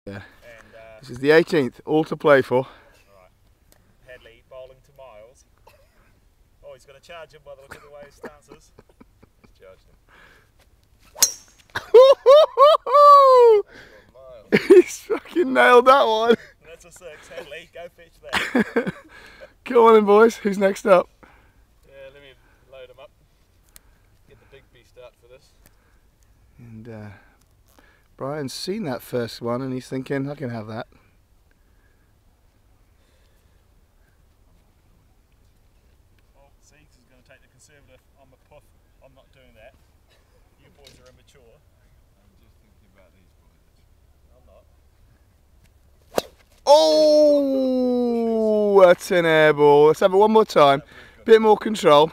Yeah. This is the 18th, all to play for. Right. Headley bowling to Miles. Oh, he's going to charge him by the look of the way he stances. He's charged him. He's fucking nailed that one. That's a 6. Headley, go pitch there. Come on in, boys. Who's next up? Yeah, let me load him up. Get the big beast out for this. And Brian's seen that first one and he's thinking, I can have that. Well, Siegs is going to take the conservative. I'm a puff. I'm not doing that. You boys are immature. I'm just thinking about these boys. I'm not. Oh, that's an air ball. Let's have it one more time. Bit more control.